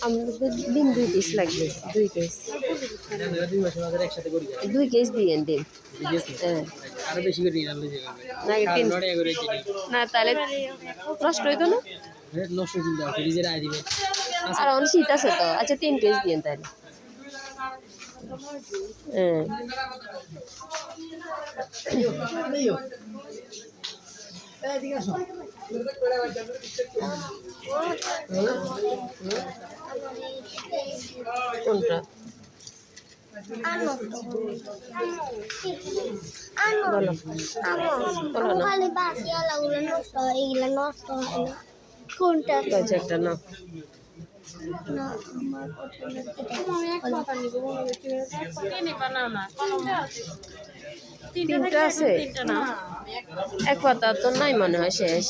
আমাদের ডিম 2 পিস লাগবে 2 পিস 2 কেজি দিয়েন ডিম হ্যাঁ আরো বেশি করে নিয়ে না তাহলে নষ্ট হইতো না নষ্ট কিন্তু ফ্রিজে রাখা দিবে আর অনেক শীত আছে তো আচ্ছা 3 কেজি দিয়েন তাহলে হ্যাঁ কোনটা কোনটা একটা না তিনটা আছে এক পাতা তো নাই মনে হয় শেষ